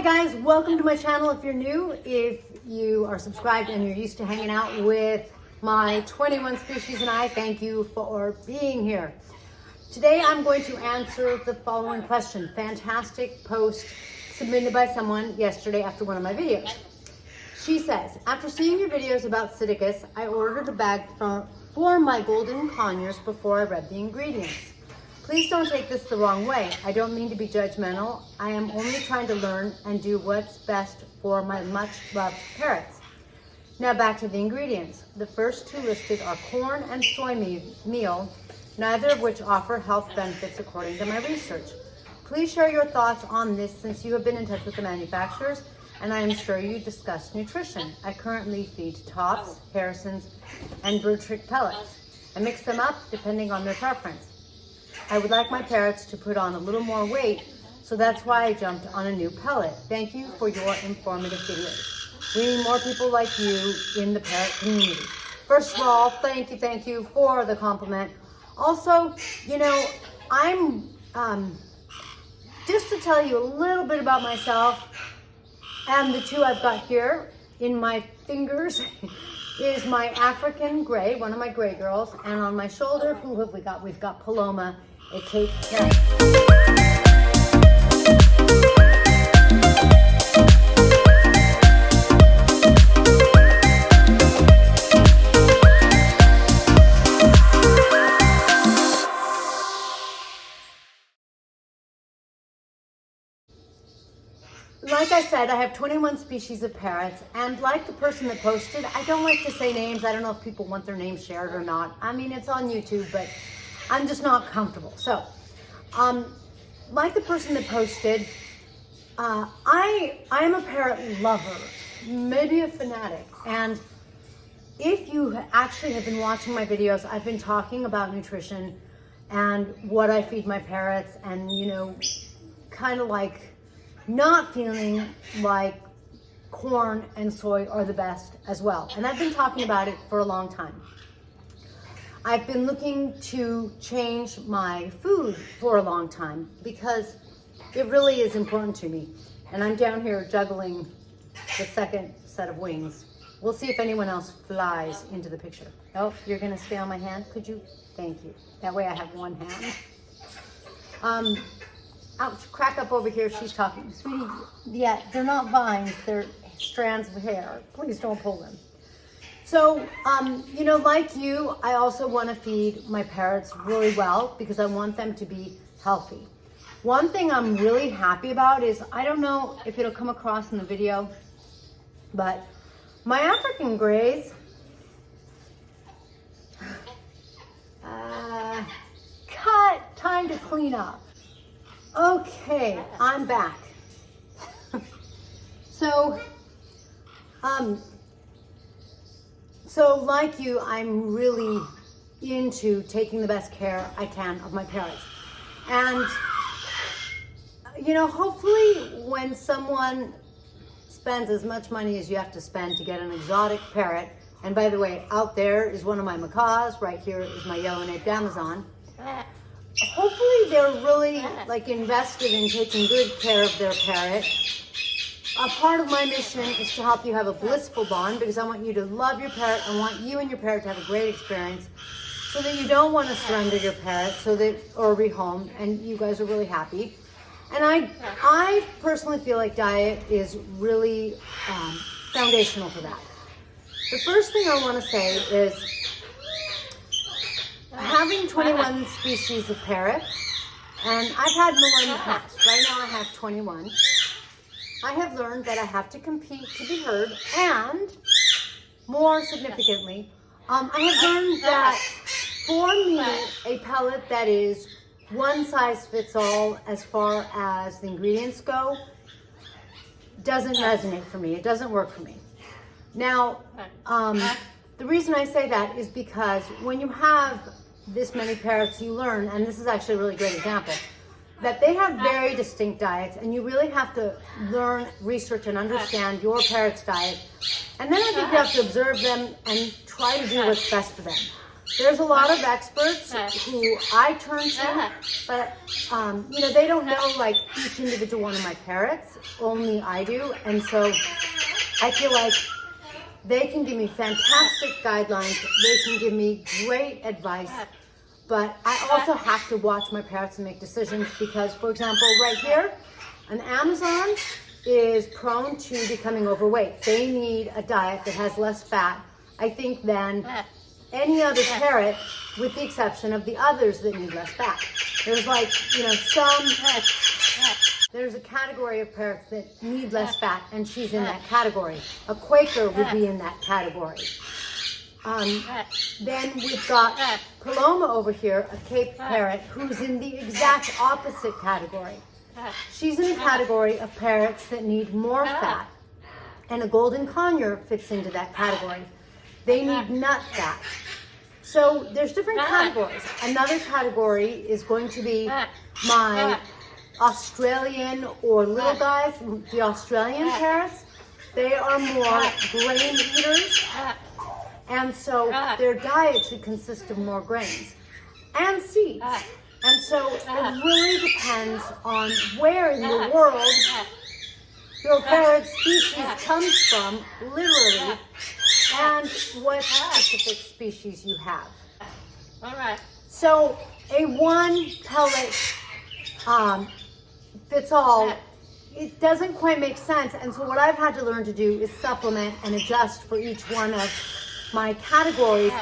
guys, welcome to my channel if you're new. If you are subscribed and you're used to hanging out with my 21 species and I, thank you for being here. Today I'm going to answer the following question. Fantastic post submitted by someone yesterday after one of my videos. She says, after seeing your videos about Psitticus, I ordered a bag for my golden conures before I read the ingredients. Please don't take this the wrong way. I don't mean to be judgmental. I am only trying to learn and do what's best for my much loved parrots. Now back to the ingredients. The first two listed are corn and soy meal, neither of which offer health benefits according to my research. Please share your thoughts on this since you have been in touch with the manufacturers and I am sure you discussed nutrition. I currently feed tops, Harrisons, and bird trick pellets. I mix them up depending on their preference. I would like my parrots to put on a little more weight, so that's why I jumped on a new pellet. Thank you for your informative videos. We need more people like you in the parrot community. First of all, thank you for the compliment. Also, you know, I'm, just to tell you a little bit about myself, and the two I've got here in my fingers is my African gray, one of my gray girls, and on my shoulder, who have we got? We've got Paloma, a Cape Parrot. Like I said, I have 21 species of parrots, and like the person that posted, I don't like to say names. I don't know if people want their names shared or not. I mean, it's on YouTube, but I'm just not comfortable. So, like the person that posted, I am a parrot lover, maybe a fanatic, and if you actually have been watching my videos, I've been talking about nutrition and what I feed my parrots, and, you know, kind of like not feeling like corn and soy are the best as well. And I've been talking about it for a long time. I've been looking to change my food for a long time because it really is important to me. And I'm down here juggling the second set of wings. We'll see if anyone else flies into the picture. Oh, you're gonna stay on my hand? Could you? Thank you. That way I have one hand. Ouch, crack up over here, she's talking. Sweetie, yeah, they're not vines, they're strands of hair. Please don't pull them. So, you know, like you, I also want to feed my parrots really well because I want them to be healthy. One thing I'm really happy about is, I don't know if it'll come across in the video, but my African grays, time to clean up. Okay, I'm back. So like you, I'm really into taking the best care I can of my parrots. And, you know, hopefully when someone spends as much money as you have to spend to get an exotic parrot, and by the way, out there is one of my macaws, right here is my yellow-naped Amazon. Hopefully they're really like invested in taking good care of their parrot. A part of my mission is to help you have a blissful bond because I want you to love your parrot. I want you and your parrot to have a great experience so that you don't want to surrender your parrot or rehome, and you guys are really happy. And I personally feel like diet is really foundational to that. The first thing I want to say is, having 21 species of parrots, and I've had more in the past. Right now I have 21. I have learned that I have to compete to be heard, and more significantly, I have learned that for me, a pellet that is one size fits all as far as the ingredients go doesn't resonate for me. It doesn't work for me. Now, the reason I say that is because when you have this many parrots, you learn, and this is actually a really great example, that they have very distinct diets, and you really have to learn, research, and understand your parrot's diet. And then I think you have to observe them and try to do what's best for them. There's a lot of experts who I turn to, but you know, they don't know like each individual one of my parrots. Only I do, and so I feel like they can give me fantastic guidelines. They can give me great advice, but I also have to watch my parrots and make decisions because, for example, right here, an Amazon is prone to becoming overweight. They need a diet that has less fat, I think, than any other parrot, with the exception of the others that need less fat. There's like, you know, there's a category of parrots that need less fat, and she's in that category. A Quaker would be in that category. Then we've got Paloma over here, a Cape parrot, who's in the exact opposite category. She's in a category of parrots that need more fat, and a golden conure fits into that category. They need nut fat. So there's different categories. Another category is going to be my Australian or little guys, the Australian parrots. They are more grain eaters, and so their diet should consist of more grains and seeds. And so it really depends on where in the world your parrot species comes from, literally, and what specific species you have. All right. So a one pellet fits all, it doesn't quite make sense. And so what I've had to learn to do is supplement and adjust for each one of my categories.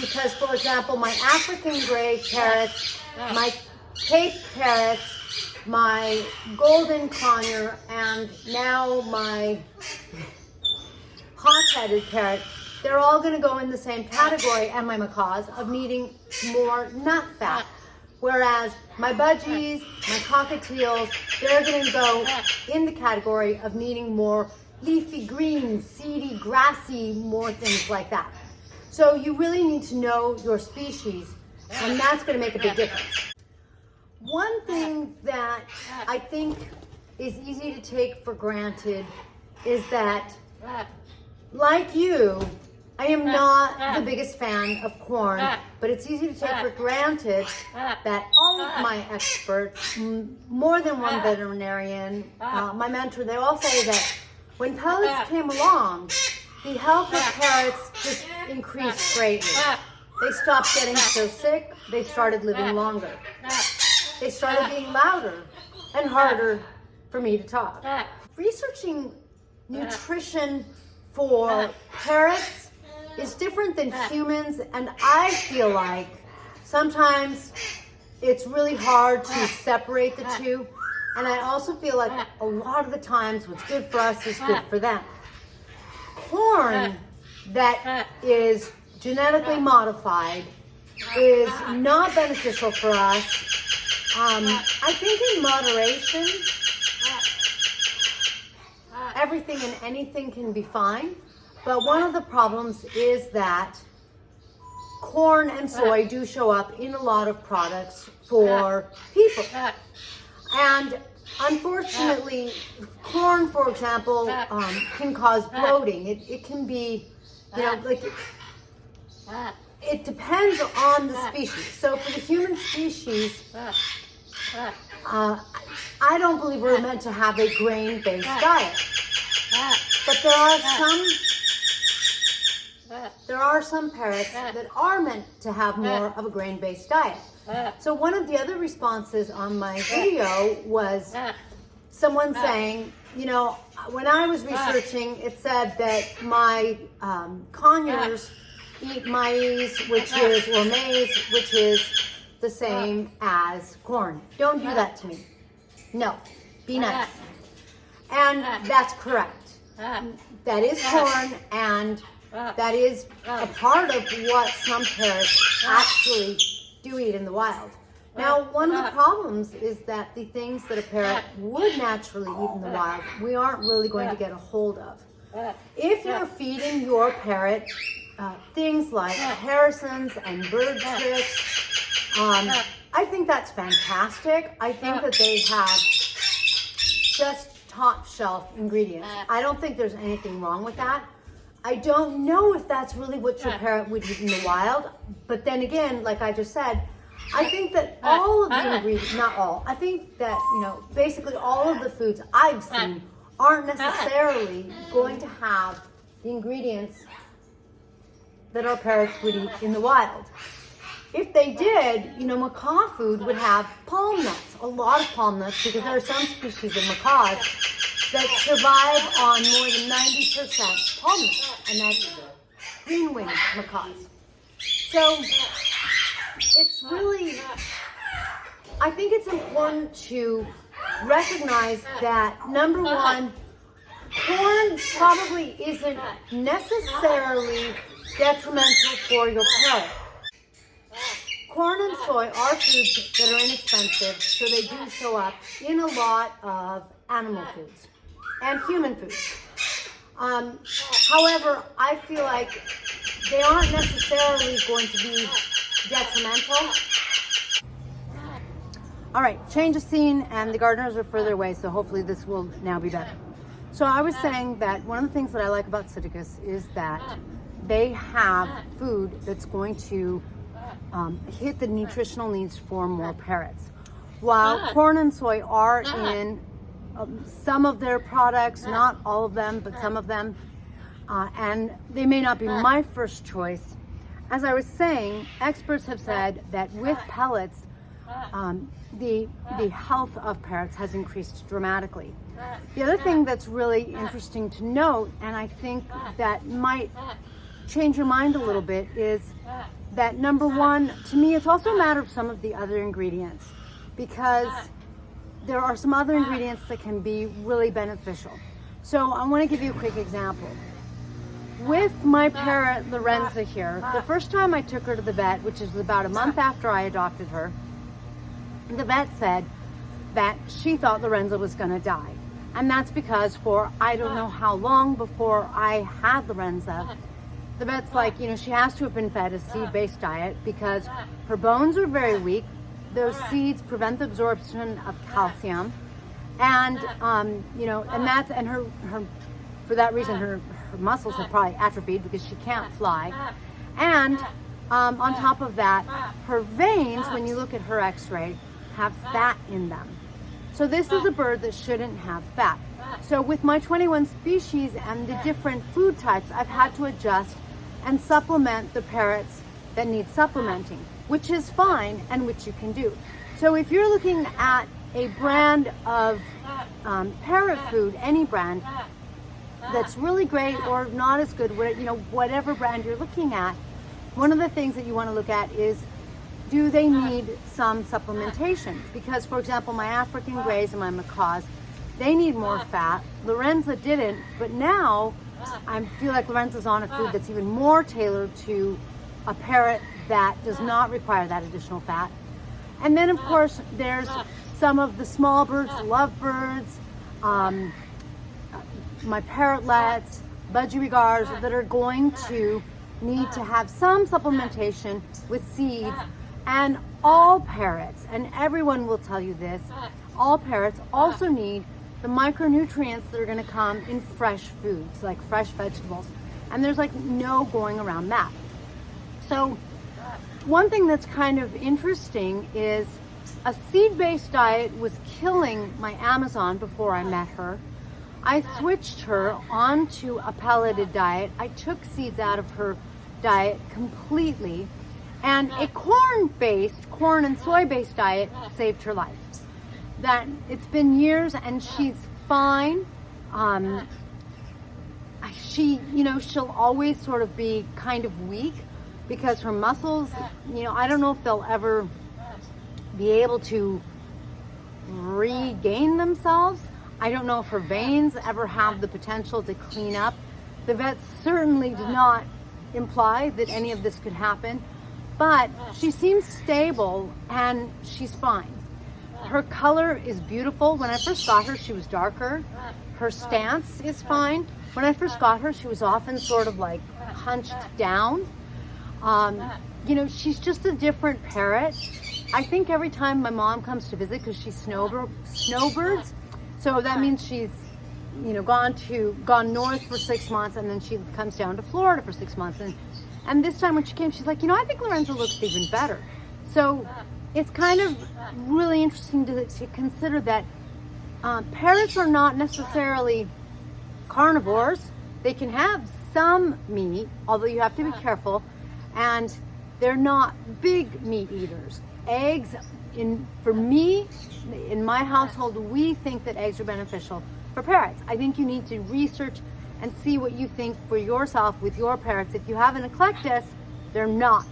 Because, for example, my African gray parrots, my Cape parrots, my golden conure, and now my hot-headed parrot, they're all going to go in the same category, and my macaws, of needing more nut fat. Whereas my budgies, my cockatiels, they're going to go in the category of needing more leafy green, seedy, grassy, more things like that. So you really need to know your species, and that's going to make a big difference. One thing that I think is easy to take for granted is that, like you, I am not the biggest fan of corn, but it's easy to take for granted that all of my experts, more than one veterinarian, my mentor, they all say that when pellets came along, the health of parrots just increased greatly. They stopped getting so sick, they started living longer. They started being louder and harder for me to talk. Researching nutrition for parrots is different than humans, and I feel like sometimes it's really hard to separate the two, and I also feel like a lot of the times what's good for us is good for them. Corn that is genetically modified is not beneficial for us. I think in moderation, everything and anything can be fine. But one of the problems is that corn and soy do show up in a lot of products for people. And unfortunately, corn, for example, can cause bloating. It can be, you know, like, it depends on the species. So for the human species, I don't believe we're meant to have a grain-based diet. But there are some parrots that are meant to have more of a grain-based diet. So one of the other responses on my video was someone saying, you know, when I was researching, it said that my conures eat maize, or maize, which is the same as corn. Don't do that to me. No, be nice. And that's correct. That is corn, and that is a part of what some parrots actually do eat in the wild. Now, one of the problems is that the things that a parrot would naturally eat in the wild, we aren't really going to get a hold of. If you're feeding your parrot things like Harrison's and bird tricks, I think that's fantastic. I think that they have just top shelf ingredients. I don't think there's anything wrong with that. I don't know if that's really what your parrot would eat in the wild, but then again, like I just said, I think that all of the ingredients, not all, I think that, basically all of the foods I've seen aren't necessarily going to have the ingredients that our parrots would eat in the wild. If they did, macaw food would have palm nuts, a lot of palm nuts, because there are some species of macaws that survive on more than 90% palm nuts, and that's green-winged macaws. So it's really, I think it's important to recognize that, number one, corn probably isn't necessarily detrimental for your parrot. Corn and soy are foods that are inexpensive, so they do show up in a lot of animal foods and human foods. However, I feel like they aren't necessarily going to be detrimental. All right, change of scene, and the gardeners are further away, so hopefully this will now be better. So I was saying that one of the things that I like about Psitticus is that they have food that's going to hit the nutritional needs for more parrots. While corn and soy are in some of their products, not all of them, but some of them, and they may not be my first choice. As I was saying, experts have said that with pellets, the health of parrots has increased dramatically. The other thing that's really interesting to note, and I think that might change your mind a little bit, is that number one, to me, it's also a matter of some of the other ingredients, because there are some other ingredients that can be really beneficial. So I want to give you a quick example. With my parrot Lorenza here, the first time I took her to the vet, which is about a month after I adopted her, the vet said that she thought Lorenza was going to die. And that's because for I don't know how long before I had Lorenza, the vet's like, she has to have been fed a seed-based diet because her bones are very weak. Those seeds prevent the absorption of calcium, and her for that reason her muscles have probably atrophied because she can't fly. And on top of that, her veins, when you look at her x-ray, have fat in them. So this is a bird that shouldn't have fat. So with my 21 species and the different food types, I've had to adjust and supplement the parrots that need supplementing, which is fine and which you can do. So if you're looking at a brand of parrot food, any brand that's really great or not as good, whatever brand you're looking at, one of the things that you want to look at is, do they need some supplementation? Because, for example, my African Greys and my macaws, they need more fat. Lorenza didn't, but now I feel like Lorenza's on a food that's even more tailored to a parrot that does not require that additional fat. And then, of course, there's some of the small birds, lovebirds, my parrotlets, budgerigars, that are going to need to have some supplementation with seeds. And all parrots, and everyone will tell you this, all parrots also need the micronutrients that are going to come in fresh foods, like fresh vegetables. And there's no going around that. So one thing that's kind of interesting is a seed-based diet was killing my Amazon before I met her. I switched her onto a pelleted diet. I took seeds out of her diet completely, and a corn and soy-based diet saved her life. That it's been years and she's fine. She'll always sort of be kind of weak because her muscles, I don't know if they'll ever be able to regain themselves. I don't know if her veins ever have the potential to clean up. The vets certainly did not imply that any of this could happen, but she seems stable and she's fine. Her color is beautiful. When I first got her, she was darker. Her stance is fine. When I first got her, she was often sort of hunched down. She's just a different parrot. I think every time my mom comes to visit, because she's snowbirds, so that means she's gone north for 6 months, and then she comes down to Florida for 6 months. And this time when she came, she's like, I think Lorenza looks even better. So it's kind of really interesting to consider that parrots are not necessarily carnivores. They can have some meat, although you have to be careful, and they're not big meat eaters. Eggs, for me, in my household, we think that eggs are beneficial for parrots. I think you need to research and see what you think for yourself with your parrots. If you have an eclectus, they're not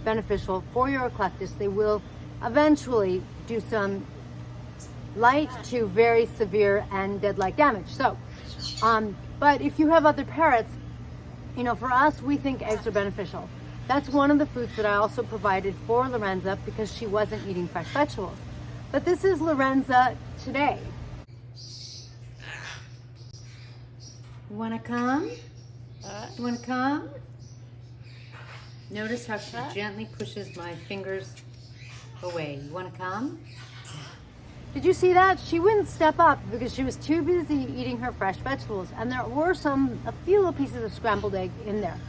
beneficial for your eclectus. They will eventually do some light to very severe and dead-like damage. So, but if you have other parrots, for us, we think eggs are beneficial. That's one of the foods that I also provided for Lorenza because she wasn't eating fresh vegetables. But this is Lorenza today. You want to come? You want to come? Notice how she gently pushes my fingers away. You want to come? Did you see that? She wouldn't step up because she was too busy eating her fresh vegetables. And there were a few little pieces of scrambled egg in there.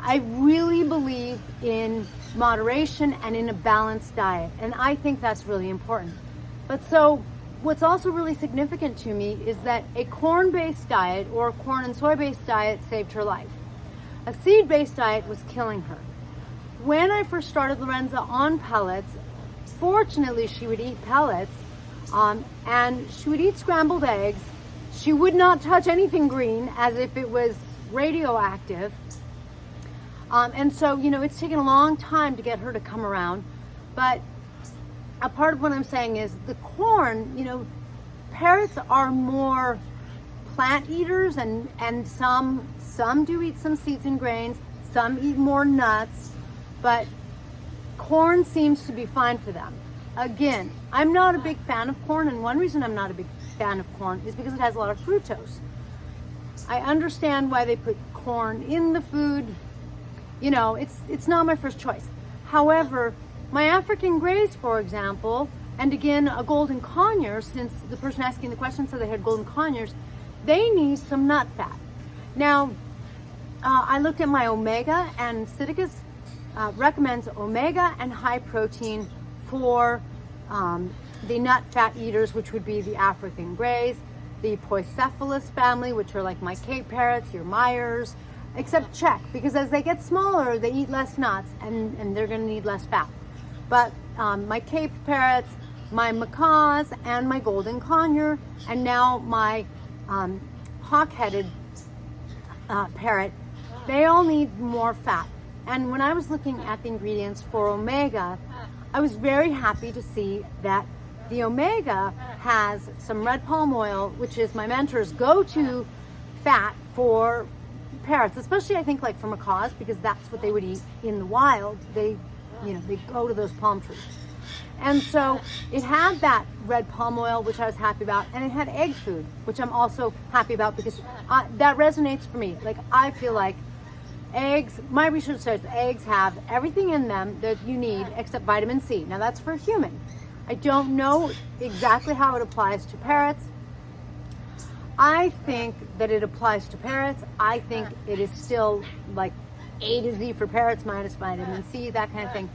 I really believe in moderation and in a balanced diet. And I think that's really important. But so what's also really significant to me is that a corn-based diet or a corn and soy-based diet saved her life. A seed-based diet was killing her. When I first started Lorenza on pellets, fortunately she would eat pellets, and she would eat scrambled eggs. She would not touch anything green as if it was radioactive. And so, it's taken a long time to get her to come around. But a part of what I'm saying is the corn, parrots are more plant eaters, and some do eat some seeds and grains, some eat more nuts, but corn seems to be fine for them. Again, I'm not a big fan of corn, and one reason I'm not a big fan of corn is because it has a lot of fructose. I understand why they put corn in the food. It's not my first choice. However, my African grays, for example, and again, a golden conure, since the person asking the question said they had golden conures, they need some nut fat. Now, I looked at my omega, and Psitticus recommends omega and high protein for the nut fat eaters, which would be the African grays, the Poicephalus family, which are like my Cape parrots, your Myers, except check, because as they get smaller, they eat less nuts, and they're going to need less fat. But my Cape parrots, my macaws, and my golden conure, and now my hawk-headed parrot, they all need more fat. And when I was looking at the ingredients for omega, I was very happy to see that the omega has some red palm oil, which is my mentor's go-to fat for parrots, especially I think like for macaws, because that's what they would eat in the wild. They go to those palm trees. And so it had that red palm oil, which I was happy about, and it had egg food, which I'm also happy about because that resonates for me. Like, I feel like eggs, my research says eggs have everything in them that you need except vitamin C. Now that's for a human. I don't know exactly how it applies to parrots. I think that it applies to parrots. I think it is still like A to Z for parrots minus vitamin C, that kind of thing.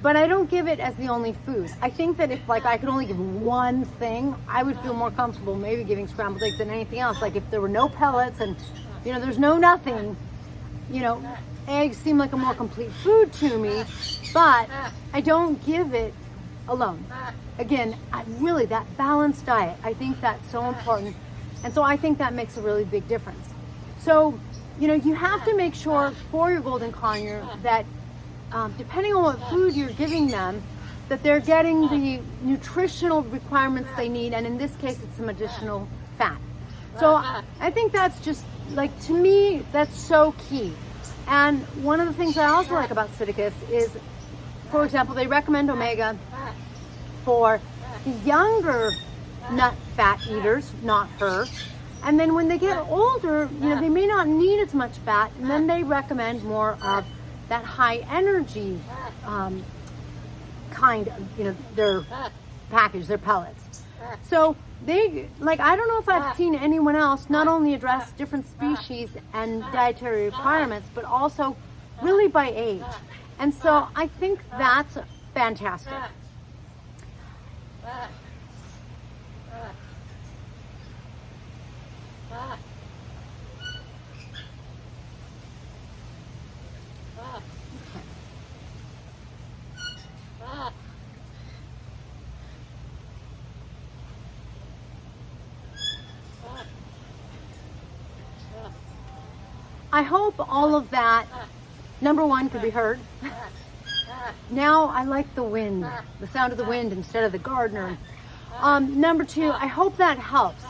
But I don't give it as the only food. I think that if I could only give one thing, I would feel more comfortable maybe giving scrambled eggs than anything else. Like if there were no pellets and there's no nothing, eggs seem like a more complete food to me, but I don't give it alone. Again, that balanced diet, I think that's so important. And so I think that makes a really big difference. So, you have to make sure for your golden conure that depending on what food you're giving them, that they're getting the nutritional requirements they need. And in this case, it's some additional fat. So I think that's just, to me, that's so key. And one of the things I also like about Psitticus is, for example, they recommend omega for the younger nut fat eaters, not her. And then when they get older, they may not need as much fat, and then they recommend more of that high energy kind of, their package, their pellets. So like, I don't know if I've seen anyone else not only address different species and dietary requirements, but also really by age. And so I think that's fantastic. I hope all of that, number one, could be heard. Now I like the wind, the sound of the wind instead of the gardener. Number two, I hope that helps.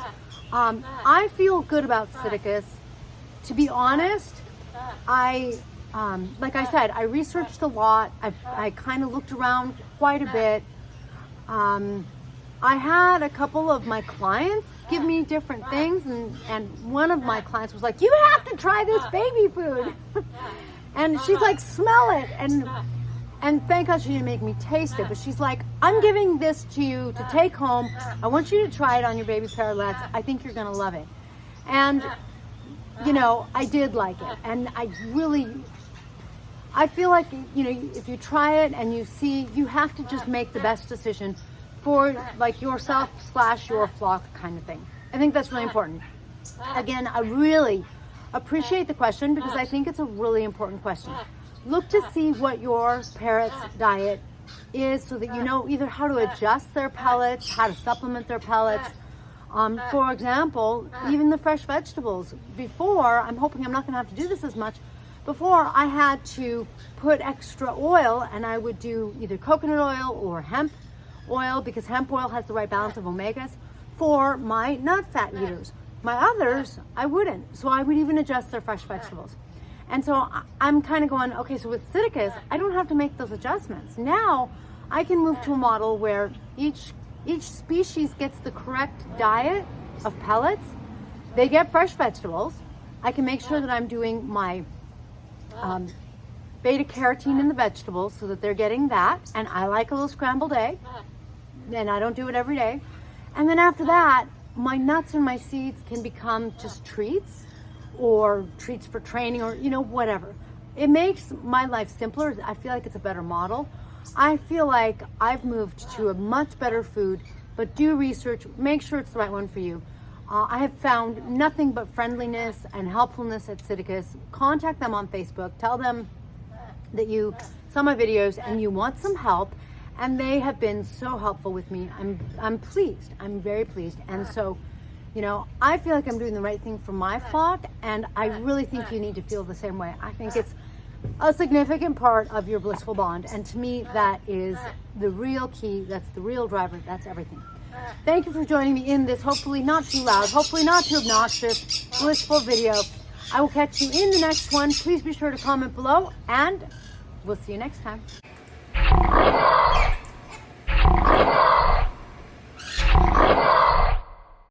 I feel good about Psitticus. To be honest, like I said, I researched a lot. I kind of looked around quite a bit. I had a couple of my clients give me different things, and one of my clients was like, "You have to try this baby food." And she's like, "Smell it." And thank God she didn't make me taste it, but she's like, "I'm giving this to you to take home. I want you to try it on your baby parrotlets. I think you're gonna love it." And you know, I did like it, and I feel like, you know, if you try it and you see, you have to just make the best decision for like yourself / your flock kind of thing. I think that's really important. Again, I really appreciate the question because I think it's a really important question. Look to see what your parrot's diet is so that you know either how to adjust their pellets, how to supplement their pellets. For example, even the fresh vegetables. Before, I'm hoping I'm not going to have to do this as much. Before, I had to put extra oil, and I would do either coconut oil or hemp oil, because hemp oil has the right balance of omegas for my nut fat eaters. My others, I wouldn't. So I would even adjust their fresh vegetables. And so I'm kind of going, okay, so with Psitticus, I don't have to make those adjustments. Now I can move to a model where each species gets the correct diet of pellets. They get fresh vegetables. I can make sure that I'm doing my beta carotene in the vegetables so that they're getting that. And I like a little scrambled egg. And I don't do it every day. And then after that, my nuts and my seeds can become just treats, or treats for training, or, you know, whatever. It makes my life simpler. I feel like it's a better model. I feel like I've moved to a much better food, but do research, make sure it's the right one for you. I have found nothing but friendliness and helpfulness at Psitticus. Contact them on Facebook. Tell them that you saw my videos and you want some help. And they have been so helpful with me. I'm pleased. I'm very pleased. And so, you know, I feel like I'm doing the right thing for my flock, and I really think you need to feel the same way. I think it's a significant part of your blissful bond, and to me, that is the real key. That's the real driver. That's everything. Thank you for joining me in this, hopefully not too loud, hopefully not too obnoxious, blissful video. I will catch you in the next one. Please be sure to comment below, and we'll see you next time.